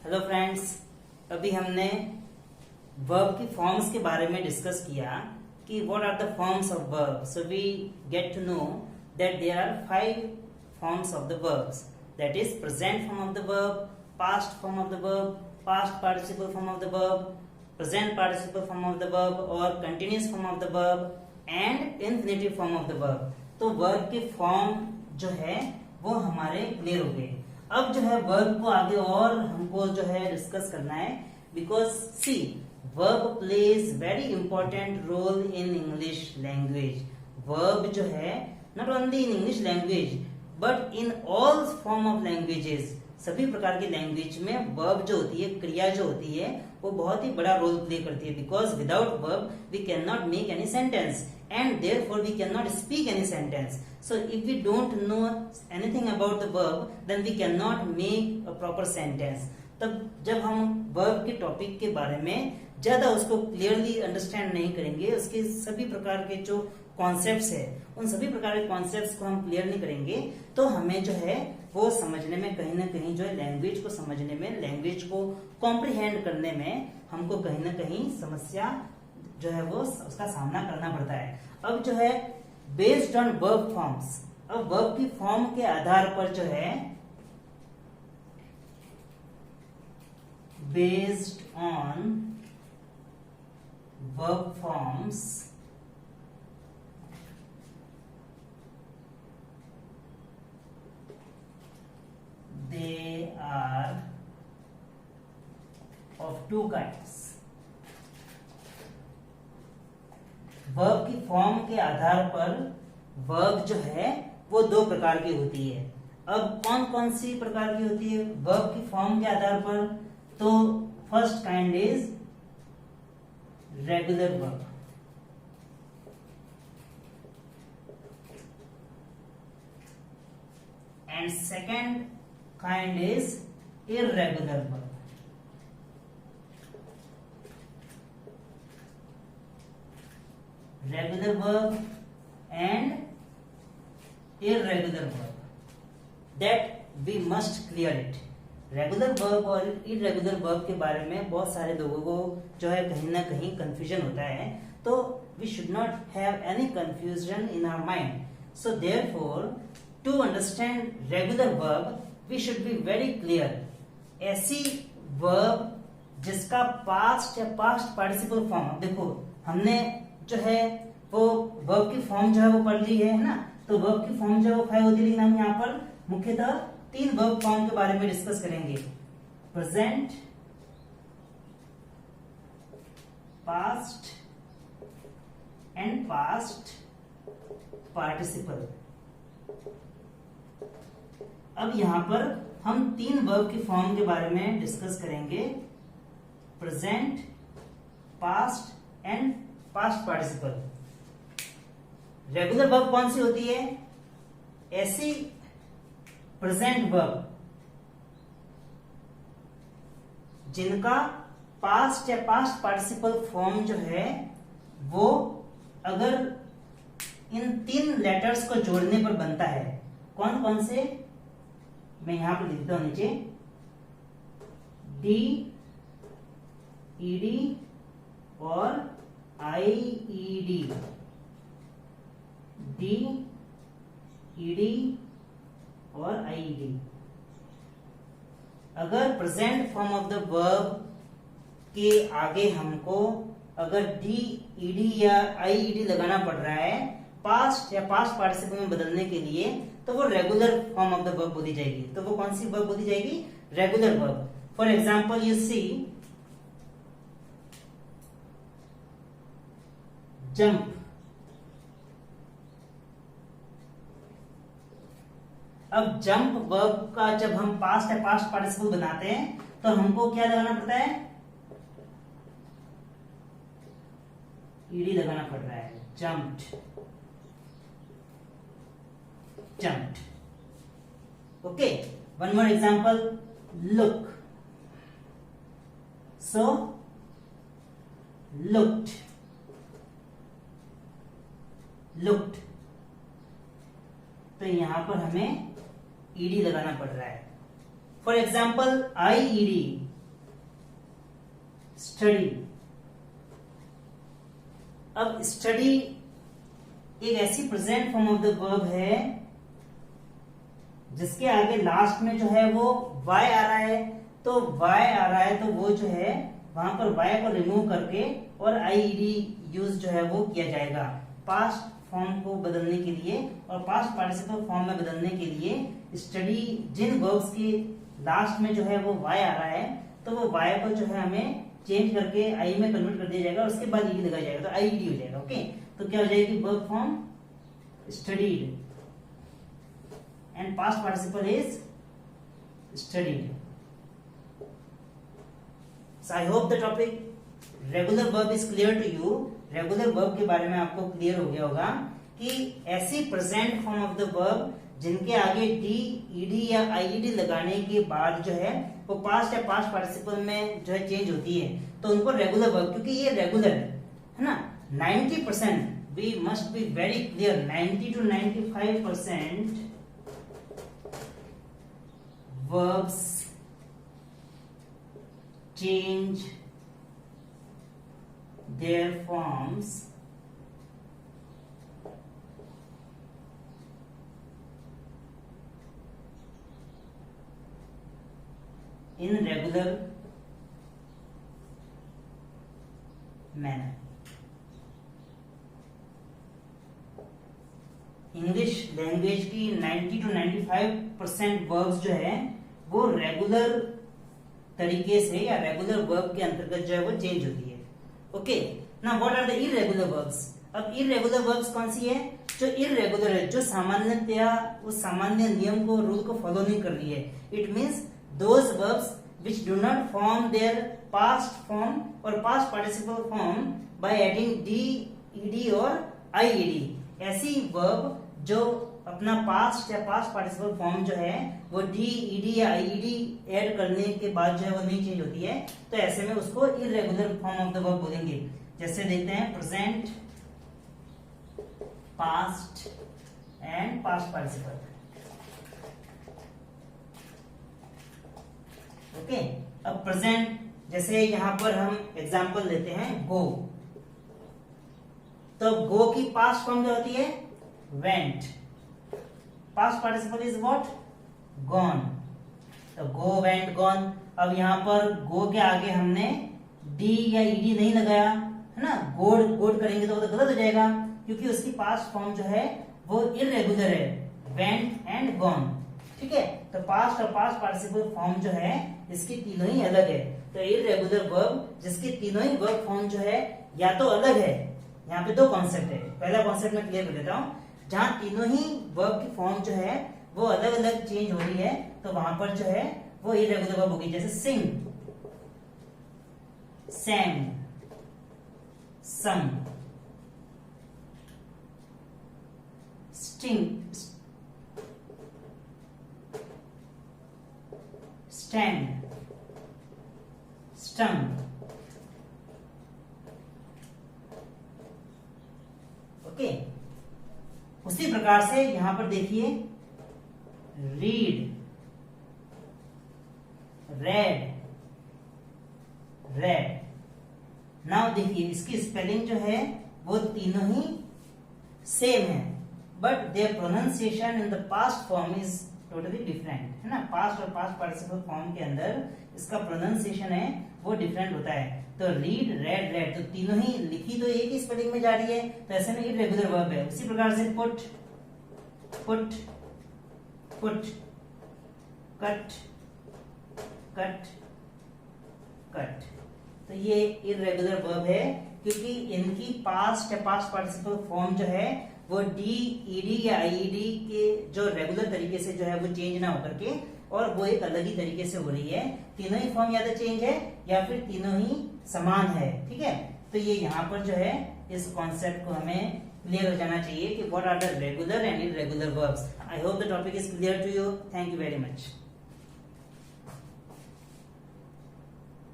Hello friends, अभी हमने verb की फॉर्म्स के बारे में डिस्कस किया कि what are the forms of verb. So we get to know that there are 5 forms of the verbs, that is present form of the verb, past form of the verb, past participle form of the verb, present participle form of the verb और continuous form of the verb and infinitive form of the verb. तो verb के form जो है वो हमारे clear हो गए. अब जो है वर्ब को आगे और हमको जो है डिस्कस करना है, because see verb plays very important role in English language. Verb जो है not only in English language but in all form of languages, सभी प्रकार की लैंग्वेज में वर्ब जो होती है, क्रिया जो होती है, वो बहुत ही बड़ा रोल प्ले करती है. Because without verb we can not make any sentence and therefore we cannot speak any sentence. So if we don't know anything about the verb, then we cannot make a proper sentence. तब जब हम verb के topic के बारे में ज्यादा उसको clearly understand नहीं करेंगे, उसके सभी प्रकार के जो कॉन्सेप्ट्स है, उन सभी प्रकार के कॉन्सेप्ट्स को हम क्लियर नहीं करेंगे, तो हमें जो है वो समझने में कहीं ना कहीं जो है लैंग्वेज को समझने में, लैंग्वेज को कॉम्प्रिहेंड करने में हमको कहीं ना कहीं समस्या जो है वो उसका सामना करना पड़ता है. अब जो है बेस्ड ऑन वर्ब फॉर्म्स, अब वर्ब की फॉर्म के आधार पर जो है based on verb forms they are of two kinds. Verb की फॉर्म के आधार पर वर्ब जो है वो दो प्रकार की होती है. अब कौन कौन सी प्रकार की होती है वर्ब की फॉर्म के आधार पर? तो first kind is regular verb, and second kind is irregular verb. Regular verb and irregular verb, that we must clear it. Regular verb और irregular verb के बारे में बहुत सारे लोगों को जो है कहीं ना कहीं confusion होता है, तो we should not have any confusion in our mind. So therefore, to understand regular verb, we should be very clear. ऐसी verb जिसका past या past participle form, देखो हमने जो है वो वर्ब की फॉर्म जो है वो पढ़ ली है ना, तो वर्ब की फॉर्म जो है वो 5 होती है, लेकिन हम यहाँ पर मुख्यतः 3 वर्ब फॉर्म के बारे में डिस्कस करेंगे. Present, past and past participle. अब यहाँ पर हम 3 वर्ब की फॉर्म के बारे में डिस्कस करेंगे. Present, past and past participle. Regular verb कौन सी होती है? ऐसी प्रेजेंट वर्ब जिनका पास्ट या पास्ट पार्टिसिपल फॉर्म जो है वो अगर इन 3 लेटर्स को जोड़ने पर बनता है. कौन कौन से? मैं यहां पर लिखता हूं नीचे, डी, ईडी और आईईडी. डी, ईडी और आईईडी. अगर present form of the verb के आगे हमको अगर डी, ईडी या आईईडी लगाना पड़ रहा है पास्ट या पास्ट पार्टिसिपल में बदलने के लिए, तो वो regular form of the verb बोली जाएगी. तो वो कौन सी वर्ब बोली जाएगी? Regular verb. For example you see jump. अब जंप वर्ब का जब हम पास्ट या पास्ट पार्टिसिपल बनाते हैं तो हमको क्या लगाना पड़ता है? ईडी लगाना पड़ रहा है. Jumped, jumped. Okay, one more example, look. So looked, looked. तो यहां पर हमें ईडी लगाना पड़ रहा है. For example IED, study. अब स्टडी एक ऐसी present form of the verb है जिसके आगे लास्ट में जो है वो y आ रहा है, तो y आ रहा है तो वो जो है वहां पर y को रिमूव करके और ed यूज जो है वो किया जाएगा पास्ट फॉर्म को बदलने के लिए और पास्ट पार्टिसिपल फॉर्म में बदलने के लिए। स्टडी जिन वर्ब्स के लास्ट में जो है वो y आ रहा है तो वो y को जो है हमें चेंज करके i में कन्वर्ट कर दिया जाएगा, उसके बाद ed लगाया जाएगा तो ed हो जाएगा। ओके, तो क्या हो जाएगी verb form studied and past participle is studied. So I hope the topic regular verb is clear to you. Regular verb के बारे में आपको क्लियर हो गया होगा कि ऐसी present form of the verb जिनके आगे डी, ईडी या आईईडी लगाने के बाद जो है वो पास्ट या पास्ट पार्टिसिपल में जो है चेंज होती है, तो उनको रेगुलर वर्ब, क्योंकि ये रेगुलर है ना। 90% we must be very clear, 90 to 95% verbs change their forms in regular manner। English language की 90 to 95% वर्ब्स जो है वो रेगुलर तरीके से या रेगुलर वर्ब के अंतर्गत जो है वो चेंज होती है। Okay, now what are the irregular verbs. अब इररेगुलर वर्ब्स कौन सी है? जो इररेगुलर है, जो सामान्यतया उस सामान्य नियम को, रूल को फॉलो नहीं कर रही है। It means those verbs which do not form their past form और past participle form by adding D, ED और आईईडी। ऐसी वर्ब जो अपना पास्ट या पास्ट पार्टिसिपल फॉर्म जो है वो डी, ईडी या आईईडी ऐड करने के बाद जो है वो नहीं चेंज होती है, तो ऐसे में उसको irregular form of the verb बोलेंगे। जैसे देखते हैं present, past and past participle. Okay, अब प्रेजेंट, जैसे यहां पर हम एग्जांपल लेते हैं गो, तो गो की पास्ट फॉर्म क्या होती है? Went. Past participle is what? Gone. तो गो, वेंट, गॉन। अब यहां पर गो के आगे हमने डी या ईडी नहीं लगाया है ना, गोड गोड करेंगे तो गलत हो जाएगा, क्योंकि उसकी पास्ट फॉर्म जो है वो इररेगुलर है, वेंट एंड गॉन। ठीक है, तो पास्ट और पास्ट पार्टिसिपल फॉर्म जो है इसकी तीनों ही अलग है। तो इररेगुलर वर्ब जिसकी तीनों ही वर्ब फॉर्म जो है या तो अलग है, यहाँ पे दो कॉन्सेप्ट है। पहला कॉन्सेप्ट मैं क्लियर कर देता हूं, जहां तीनों ही वर्ब की फॉर्म जो है वो अलग अलग चेंज हो रही है, तो वहां पर जो है वो इररेगुलर वर्ब होगी। जैसे सिंग, सैंग, सम, स्टिंग, स्टैंड, स्टंग। ओके, उसी प्रकार से यहां पर देखिए रीड, रेड, रेड। नाउ देखिए इसकी स्पेलिंग जो है वो तीनों ही सेम है, but there pronunciation in the past form is totally different, है ना। पास्ट और पास्ट पार्टिसिपल फॉर्म के अंदर इसका प्रोनाउंसिएशन है वो डिफरेंट होता है। तो रीड, रेड, रेड, तो तीनों ही लिखी तो एक ही स्पेलिंग में जा रही है, तो ऐसे में इररेगुलर वर्ब है। उसी प्रकार से put, put, put, cut, cut, cut, तो ये इररेगुलर वर्ब है, क्योंकि इनकी पास्ट या पास्ट पार्टिसिपल फॉर्म जो है वो डी, ईडी या आईईडी के जो रेगुलर तरीके से जो है वो चेंज ना होकर के और वो एक अलग ही तरीके से हो रही है। तीनों ही फॉर्म या तो चेंज है या फिर तीनों ही समान है। ठीक है, तो ये यहाँ पर जो है इस कॉन्सेप्ट को हमें क्लियर हो जाना चाहिए कि what are the regular and irregular verbs. I hope the topic is clear to you. Thank you very much.